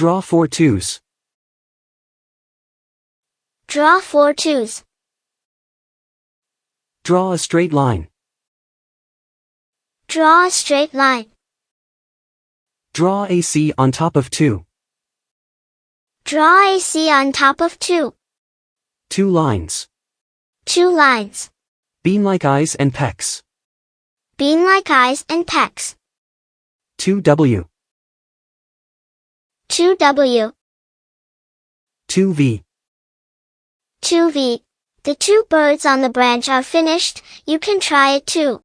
Draw 4 twos. Draw 4 twos. Draw a straight line. Draw a straight line. Draw AC on top of 2. Draw AC on top of 2. 2 lines. 2 lines. Bean-like eyes and pecs. Bean-like eyes and pecs. 2W. 2W. 2V. 2V. The 2 birds on the branch are finished, you can try it too.